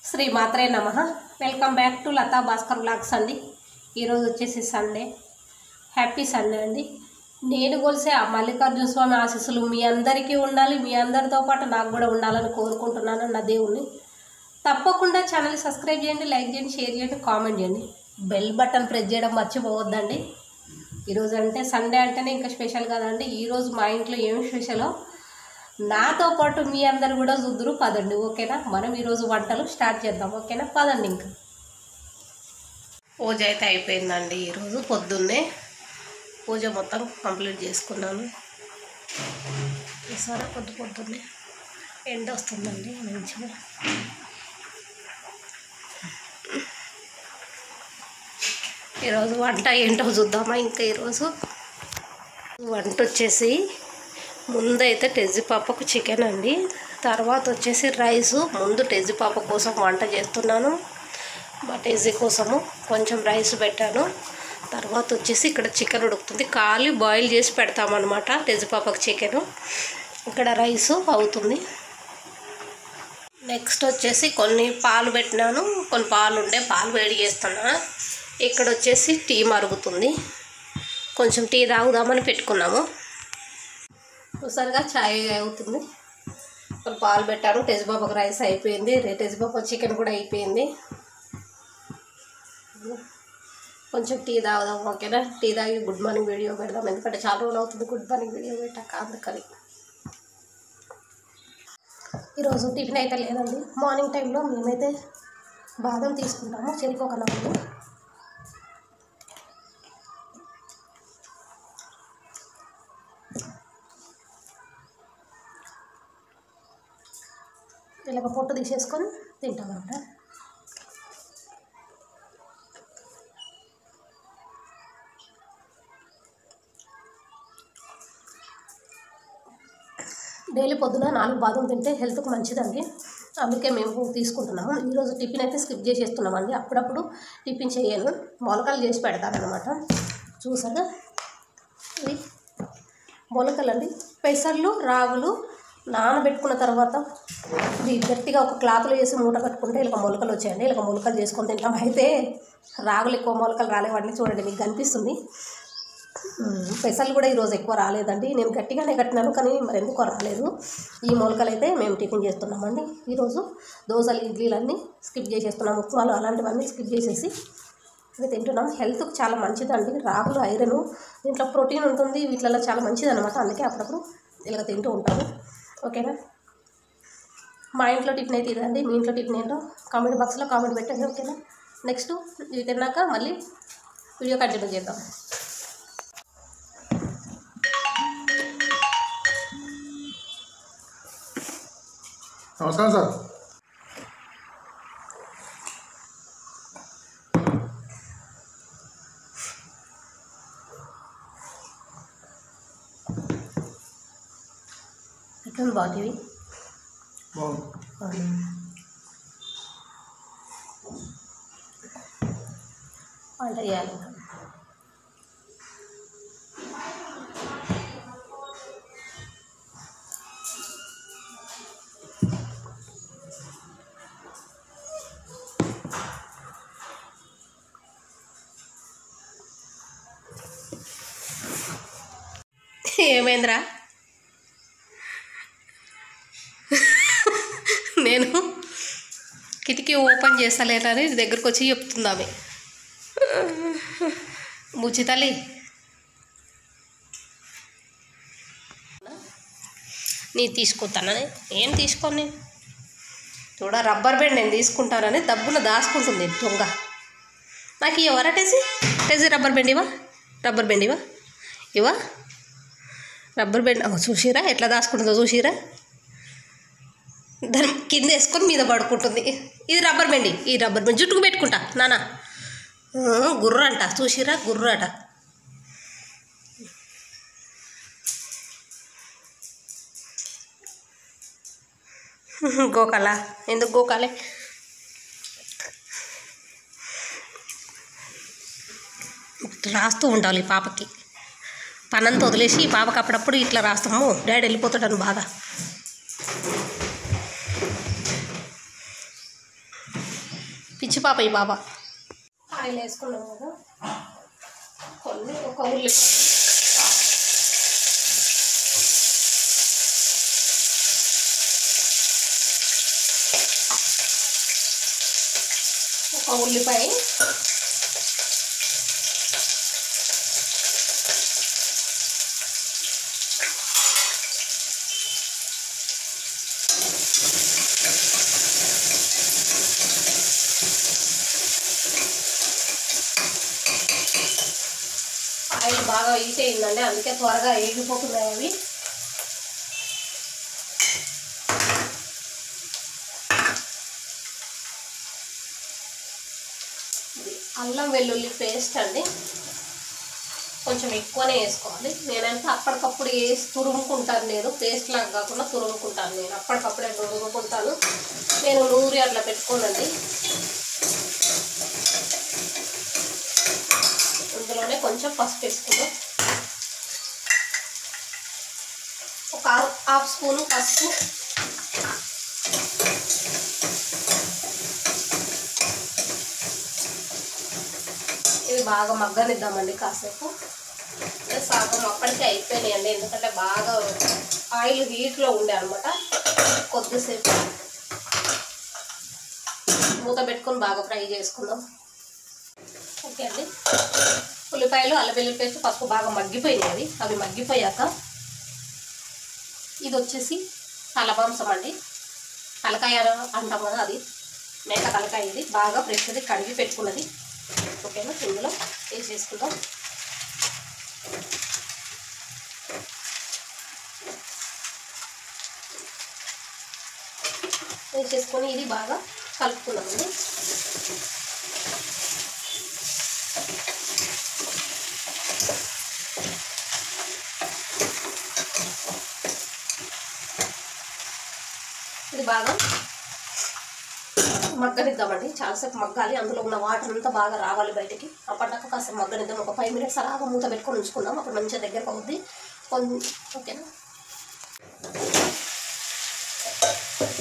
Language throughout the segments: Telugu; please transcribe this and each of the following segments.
శ్రీ మాత్రే నమః. Welcome back to Lata Bhaskar vlogs అండి. ఈరోజు వచ్చేసి సండే. హ్యాపీ సండే అండి. నేను కొలిసే ఆ మల్లికార్జున స్వామి ఆశీస్సులు మీ అందరికీ ఉండాలి, మీ అందరితో పాటు నాకు కూడా ఉండాలని కోరుకుంటున్నాను నా దేవుణ్ణి. తప్పకుండా ఛానల్ సబ్స్క్రైబ్ చేయండి, లైక్ చేయండి, షేర్ చేయండి, కామెంట్ చేయండి. బెల్ బటన్ ప్రెస్ చేయడం మర్చిపోవద్దండి. ఈరోజు అంటే సండే అంటేనే ఇంకా స్పెషల్ కదండి. ఈరోజు మా ఇంట్లో ఏం స్పెషలో నాతో పాటు మీ అందరు కూడా చూద్దురు పదండి. ఓకేనా? మనం ఈరోజు వంటలు స్టార్ట్ చేద్దాం. ఓకేనా? పదండి. ఇంకా పూజ అయితే అయిపోయిందండి. ఈరోజు పొద్దున్నే పూజ మొత్తం కంప్లీట్ చేసుకున్నాను. ఈసారి పొద్దున్నే ఎండ వస్తుందండి మంచిగా. ఈరోజు వంట ఏంటో చూద్దామా. ఇంకా ఈరోజు వంట వచ్చేసి ముందైతే టెజ్జిపాపకు చికెన్ అండి, తర్వాత వచ్చేసి రైసు. ముందు టెజ్జిపాప కోసం వంట చేస్తున్నాను, మా టెజ్జి కోసము కొంచెం రైస్ పెట్టాను. తర్వాత వచ్చేసి ఇక్కడ చికెన్ ఉడుకుతుంది, కాలి బాయిల్ చేసి పెడతామన్నమాట టెజ్జిపాపకు చికెను. ఇక్కడ రైసు అవుతుంది. నెక్స్ట్ వచ్చేసి కొన్ని పాలు పెట్టినాను, కొన్ని పాలు ఉంటే పాలు వేడి చేస్తున్నాను. ఇక్కడ వచ్చేసి టీ మరుగుతుంది, కొంచెం టీ తాగుదామని పెట్టుకున్నాము. ఒకసారిగా ఛాయ్ అవుతుంది. కొన్ని పాలు పెట్టాను. టెజ్జిపాపకు రైస్ అయిపోయింది, టెజ్జిపాప చికెన్ కూడా అయిపోయింది. కొంచెం టీ తాగుదాం. ఓకేనా? టీ తాగి గుడ్ మార్నింగ్ వీడియో పెడదాం, ఎందుకంటే చాలా రోజులు అవుతుంది గుడ్ మార్నింగ్ వీడియో పెట్టాక, అందుకని. ఈరోజు టిఫిన్ అయితే లేదండి. మార్నింగ్ టైంలో మేమైతే బాదం తీసుకుంటాము, చెరుకు ఒక 4. ఇలాగ పొట్టు తీసేసుకొని తింటామన్నమాట. డైలీ పొద్దున 4 బాదం తింటే హెల్త్కి మంచిదండి, అందుకే మేము తీసుకుంటున్నాము. ఈరోజు టిఫిన్ అయితే స్కిప్ చేసేస్తున్నామండి. అప్పుడప్పుడు టిఫిన్ చేయను, మొలకలు చేసి పెడతానమాట. చూసారా, ఇవి మొలకలు అండి. పెసర్లు రాగులు నానబెట్టుకున్న తర్వాత ఇది గట్టిగా ఒక క్లాత్లో వేసి మూట కట్టుకుంటే ఇలా మొలకలు వచ్చాయండి. ఇలా మొలకలు చేసుకొని తింటాం. అయితే రాగులు ఎక్కువ మొలకలు రాలేవాడిని చూడండి, మీకు కనిపిస్తుంది. పెసర్లు కూడా ఈరోజు ఎక్కువ రాలేదండి. నేను గట్టిగానే కట్టినాను, కానీ మరి ఎందుకో రాలేదు. ఈ మొలకలు అయితే మేము టిఫిన్ చేస్తున్నామండి. ఈరోజు దోశలు ఇడ్లీలన్నీ స్కిప్ చేసేస్తున్నాం, ఉప్మాలు అలాంటివన్నీ స్కిప్ చేసేసి ఇది తింటున్నాం. హెల్త్కి చాలా మంచిదండి రాగులు, ఐరన్, దీంట్లో ప్రోటీన్ ఉంటుంది, వీటిలో చాలా మంచిది అనమాట. అందుకే అప్పుడప్పుడు ఇలా తింటూ ఉంటాము. ఓకేనా? మా ఇంట్లో టిఫిన్ అయితే ఇదండి. మీ ఇంట్లో టిఫిన్ ఏంటో కామెంట్ బాక్స్లో కామెంట్ పెట్టండి. ఓకేనా? నెక్స్ట్ ఇవి తిన్నాక మళ్ళీ వీడియో కంటిన్యూ చేద్దాం. నమస్కారం సార్. ఎట్లా బాగుంది? వంట చేయాలి. ఏమైందిరా? నేను కిటికీ ఓపెన్ చేస్తలేనని దగ్గరకు వచ్చి చెప్తుంది ఆమె. బుజ్జి తల్లి, నీ తీసుకుంటానని ఏం తీసుకోని చూడ, రబ్బర్ బ్యాండ్ నేను తీసుకుంటానని దబ్బున దాచుకుంటుంది దొంగ. నాకు ఇవ్వరా టెజీ రబ్బర్ బ్యాండ్ ఇవా, రబ్బర్ బ్యాండ్ ఇవా రబ్బర్ బ్యాండ్. చూసిరా ఎట్లా దాచుకుంటుందో, చూసిరా? దాని కింద వేసుకొని మీద పడుకుంటుంది. ఇది రబ్బర్ బ్యాండ్, ఈ రబ్బర్ బ్యాండ్ జుట్టుకు పెట్టుకుంటా నానా. గుర్ర అంట, చూసిరా? గుర్ర అట. గోకాలా? ఎందుకు గోకాలే? రాస్తూ ఉండాలి పాపకి. పనంతా వదిలేసి పాపకి అప్పుడప్పుడు ఇట్లా రాస్తాము. డాడీ వెళ్ళిపోతాడని బాధ. పిచ్చి పాప ఈ పాప. ఆయిల్ వేసుకున్నాం కదా, కొన్ని ఒక ఉల్లిపాయ, ఆయిల్ బాగా హీట్ అయిందండి, అందుకే త్వరగా వేగిపోతున్నాయి అవి. అల్లం వెల్లుల్లి పేస్ట్ అండి, కొంచెం ఎక్కువనే వేసుకోవాలి. నేనంటే అప్పటికప్పుడు వేసి తురుముకుంటాను, నేను పేస్ట్ లాగా కాకుండా తురుముకుంటాను. నేను అప్పటికప్పుడే తురుముకుంటాను, నేను నూరి అట్లా పెట్టుకోనండి. ఇందులోనే కొంచెం పసుపు వేసుకుందాం, ఒక హాఫ్ స్పూను పసుపు, ఇవి బాగా మగ్గనిద్దామండి కాసేపు. సగం అప్పటికే అయిపోయినాయండి, ఎందుకంటే బాగా ఆయిల్ హీట్లో ఉండే అనమాట. కొద్దిసేపు మూత పెట్టుకొని బాగా ఫ్రై చేసుకుందాం. ఓకే అండి, ఉల్లిపాయలు అల్లం వెల్లుల్లి పేస్ట్ పసుపు బాగా మగ్గిపోయినాయి. అవి మగ్గిపోయాక ఇది వచ్చేసి తలమాంసం అండి, తలకాయ అంటాం కదా, అది మేక తలకాయ. ఇది బాగా ఫ్రెష్ది కడిగి పెట్టుకున్నది. ఓకేనా, ఇందులో వేసేసుకుందాం. వేసేసుకొని ఇది బాగా కలుపుకున్నామండి. ఇది బాగా మగ్గనిద్దామండి, చాలాసేపు మగ్గాలి. అందులో ఉన్న వాటర్ అంతా బాగా రావాలి బయటికి. అప్పటిదాకా కాస్త మగ్గనిద్దాం, ఒక 5 minutes అలాగా మూత పెట్టుకొని ఉంచుకుందాం. అప్పుడు మంచిగా దగ్గరకు అవుద్ది. ఓకేనా,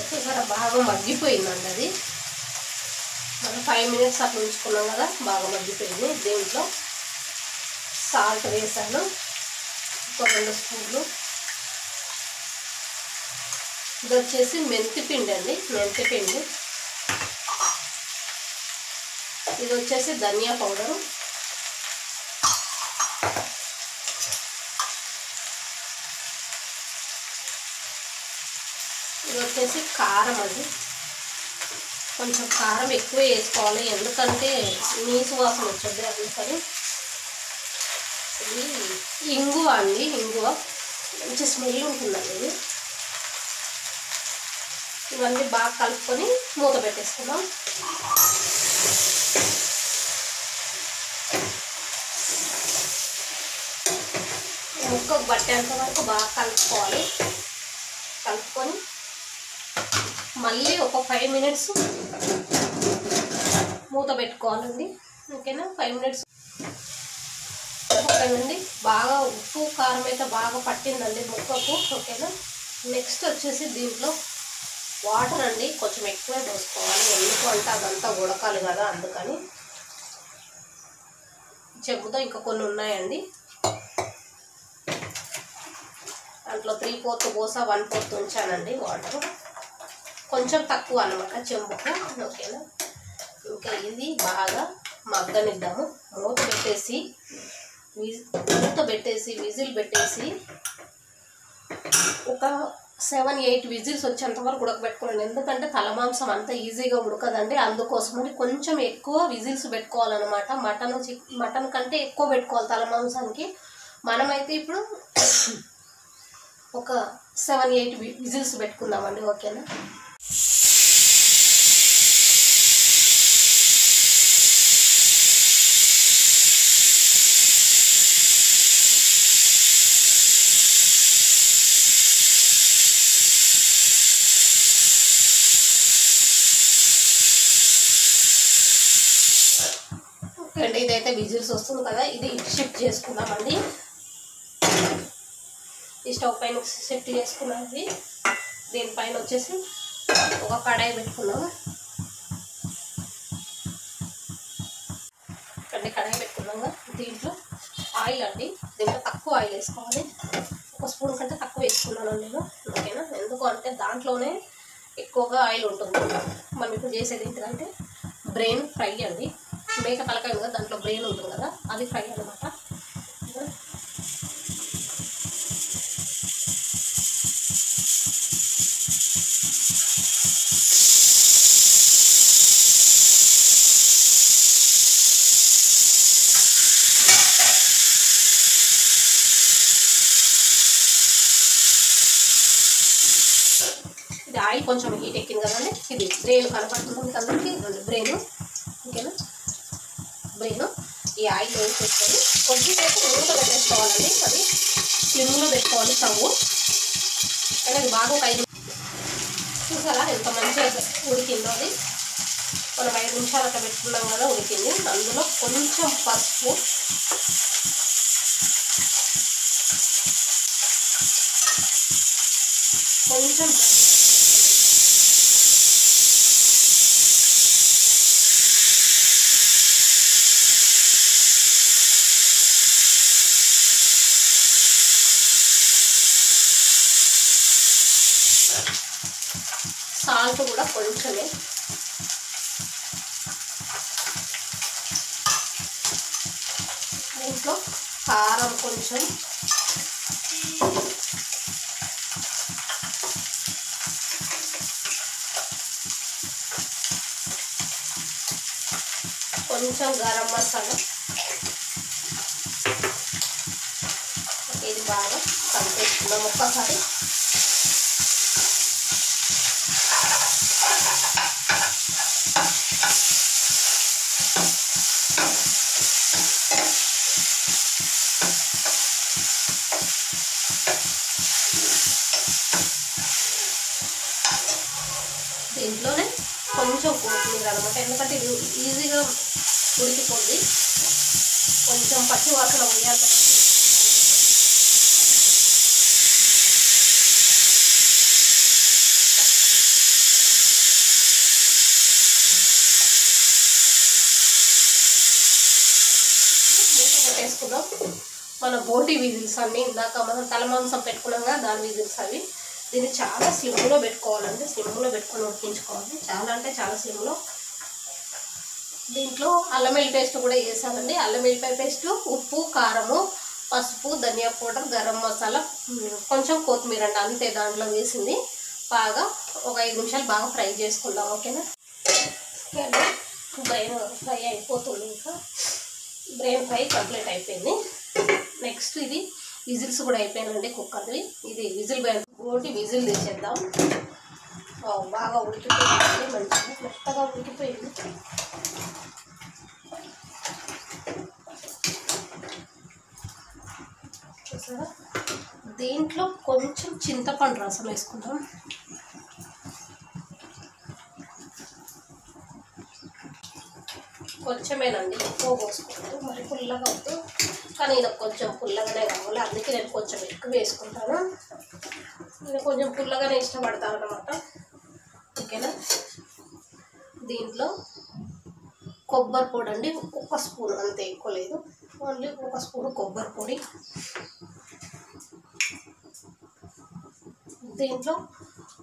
ఇక్కడ బాగా మగ్గిపోయిందండి అది. మనం 5 minutes అట్లా ఉంచుకున్నాం కదా, బాగా మగ్గిపోయింది. దీంట్లో సాల్ట్ వేసాను, ఒక 2 స్పూన్లు. ఇది వచ్చేసి మెంతిపిండి అండి, మెంతిపిండి. ఇది వచ్చేసి ధనియా పౌడరు, ఇది వచ్చేసి కారం అండి. కొంచెం కారం ఎక్కువ వేసుకోవాలి, ఎందుకంటే నీసు వాసన వచ్చేది అందుకని. ఇది ఇంగువ అండి, ఇంగువ మంచి స్మెల్ ఉంటుందండి ఇది. ఇవన్నీ బాగా కలుపుకొని మూత పెట్టేసుకుందాం. ముక్కకు పట్టేంత వరకు బాగా కలుపుకోవాలి. కలుపుకొని మళ్ళీ ఒక 5 minutes మూత పెట్టుకోవాలండి. ఓకేనా, 5 minutes. ఓకేనండి, బాగా ఉప్పు కారం అయితే బాగా పట్టిందండి ముక్కకు. ఓకేనా, నెక్స్ట్ వచ్చేసి దీంట్లో వాటర్ అండి, కొంచెం ఎక్కువే పోసుకోవాలి. ఎందుకు అంటే అదంతా ఉడకాలి కదా, అందుకని. చెంబుతో ఇంకా కొన్ని ఉన్నాయండి, దాంట్లో 3/4 పోసా 1/4 ఉంచానండి వాటర్. కొంచెం తక్కువ అన్నమాట చెంబుకు. ఓకేనా, ఇంకా ఇది బాగా మగ్గనిద్దాము. మూత పెట్టేసి విజిల్ పెట్టేసి ఒక 7-8 విజిల్స్ వచ్చేంత వరకు ఉడకబెట్టుకోండి. ఎందుకంటే తలమాంసం అంత ఈజీగా ఉడకదండి, అందుకోసమని కొంచెం ఎక్కువ విజిల్స్ పెట్టుకోవాలన్నమాట. మటన్ కంటే ఎక్కువ పెట్టుకోవాలి తలమాంసానికి. మనమైతే ఇప్పుడు ఒక 7-8 విజిల్స్ పెట్టుకుందామండి. ఓకేనా, అండి ఇదైతే విజిల్స్ వస్తుంది కదా, ఇది షిఫ్ట్ చేసుకుందామండి. ఈ స్టవ్ పైన షిఫ్ట్ చేసుకున్నది. దీనిపైన వచ్చేసి ఒక కడాయి పెట్టుకున్నాము. దీంట్లో ఆయిల్ అండి, దీంట్లో తక్కువ ఆయిల్ వేసుకోవాలి. 1 స్పూన్ కంటే తక్కువ వేసుకున్నాను నేను, ఓకేనా. ఎందుకు అంటే దాంట్లోనే ఎక్కువగా ఆయిల్ ఉంటుంది. మనం ఇప్పుడు చేసేది ఏంటంటే బ్రెయిన్ ఫ్రై అండి. మేక తలకాయ కదా, దాంట్లో బ్రెయిన్ ఉంటుంది కదా, అది ఫ్రై అనమాట. ఇది ఆయిల్ కొంచెం హీట్ ఎక్కింది కదండి. ఇది బ్రెయిన్ కనపడుతుంది మీకు అందరికీ, బ్రెయిన్, ఓకేనా. బ్రెయిన్ ఈ ఆయిల్ వేసేసుకొని కొద్దిసేపు నూనె పెట్టేసుకోవాలండి. అది స్లిమ్లో పెట్టుకోవాలి స్టవ్. కానీ అది బాగా ఒక 5 చూసారా ఎంత మంచిగా ఉడికిందో. అది మనం 5 నిమిషాలు అట్లా పెట్టుకున్నాం కదా, ఉడికింది. అందులో కొంచెం పసుపు, కొంచెం సాల్ట్ కూడా కొంచెమే, దీంట్లో కారం కొంచెం, కొంచెం గరం మసాలా. ఇది బాగా కలిపేసుకుందాం ఒక్కసారి. దీంట్లోనే కొంచెం కొత్తిమీర అనమాట, ఎందుకంటే ఇది ఈజీగా ఉడికిపోద్ది. కొంచెం పచ్చి వాసన పోయాలి. మూత పెట్టేసుకుందాం. మన బోటి విజిల్స్ అన్నీ ఇందాక మనం తలమాంసం పెట్టుకున్నాం కదా, దాని విజిల్స్ అవి. దీన్ని చాలా స్లిమ్లో పెట్టుకోవాలండి, స్లిమ్లో పెట్టుకొని ఉడికించుకోవాలి. చాలా అంటే చాలా స్లిమ్లో. దీంట్లో అల్లం వెల్లుల్లి పేస్ట్ కూడా వేసానండి. అల్లం వెల్లుల్లి పేస్ట్, ఉప్పు, కారము, పసుపు, ధనియా పౌడర్, గరం మసాలా, కొంచెం కొత్తిమీర అండి, అంతే దాంట్లో వేసింది. బాగా ఒక 5 నిమిషాలు బాగా ఫ్రై చేసుకుందాం, ఓకేనా. బ్రెయిన్ ఫ్రై అయిపోతుంది. ఇంకా బ్రెయిన్ ఫ్రై కంప్లీట్ అయిపోయింది. నెక్స్ట్ ఇది విజిల్స్ కూడా అయిపోయానండి కుక్కర్ది. ఇది విజిల్ బోటి విజిల్ తీసేద్దాం. బాగా ఉడికిపోయింది, మంచిగా మెత్తగా ఉడికిపోయింది. చూసారా, దీంట్లో కొంచెం చింతపండు రసం వేసుకుందాం. కొంచెమేనండి, ఎక్కువ పోసుకుంటాను, మరి పుల్లగా వద్దు. కానీ ఇది కొంచెం పుల్లగానే కావాలి, అందుకే నేను కొంచెం ఎక్కువ వేసుకుంటాను. నేను కొంచెం పుల్లగానే ఇష్టపడతాను అన్నమాట, ఓకేనా. దీంట్లో కొబ్బరి పొడి అండి, 1 స్పూన్, అంతే, ఎక్కువ లేదు, ఓన్లీ 1 స్పూన్ కొబ్బరి పొడి. దీంట్లో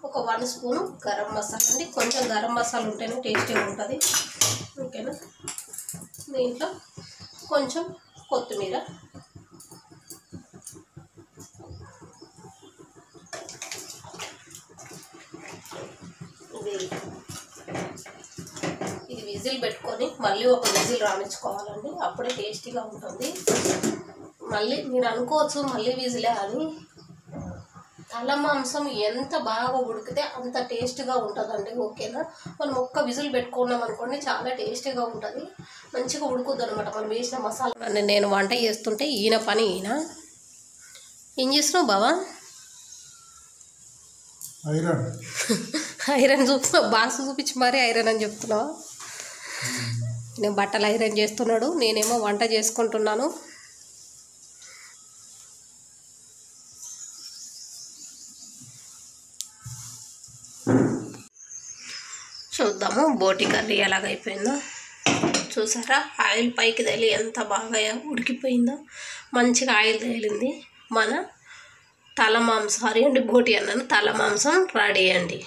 ఒక 1 స్పూను గరం మసాలా అండి. కొంచెం గరం మసాలా ఉంటేనే టేస్టీగా ఉంటుంది, ఓకేనా. దీంట్లో కొంచెం కొత్తిమీర, ఇది విజిల్ పెట్టుకొని మళ్ళీ ఒక విజిల్ రాణించుకోవాలండి, అప్పుడే టేస్టీగా ఉంటుంది. మళ్ళీ మీరు అనుకోవచ్చు మళ్ళీ విజిలే అని, తల మాంసం ఎంత బాగా ఉడికితే అంత టేస్ట్గా ఉంటుందండి, ఓకేనా. మనం ఒక్క విజిల్ పెట్టుకున్నాం అనుకోండి, చాలా టేస్టీగా ఉంటుంది, మంచిగా ఉడుకుద్ది అనమాట మనం వేసిన మసాలా. నేను వంట చేస్తుంటే ఈయన పని ఈయన. ఏం చేస్తున్నావు బావా? ఐరన్ చూస్తున్నావు, బాక్స్ చూపించి మరీ ఐరన్ అని చెప్తున్నావా? నేను బట్టలు ఐరన్ చేస్తున్నాడు, నేనేమో వంట చేసుకుంటున్నాను. చూద్దాము బోటి కర్రీ ఎలాగైపోయిందో. చూసారా ఆయిల్ పైకి తేలి ఎంత బాగా ఉడికిపోయిందో, మంచిగా ఆయిల్ తేలింది. మన తల మాంసం, సారీ అండి, బోటి అన్నాను, తల మాంసం రెడీ అండి.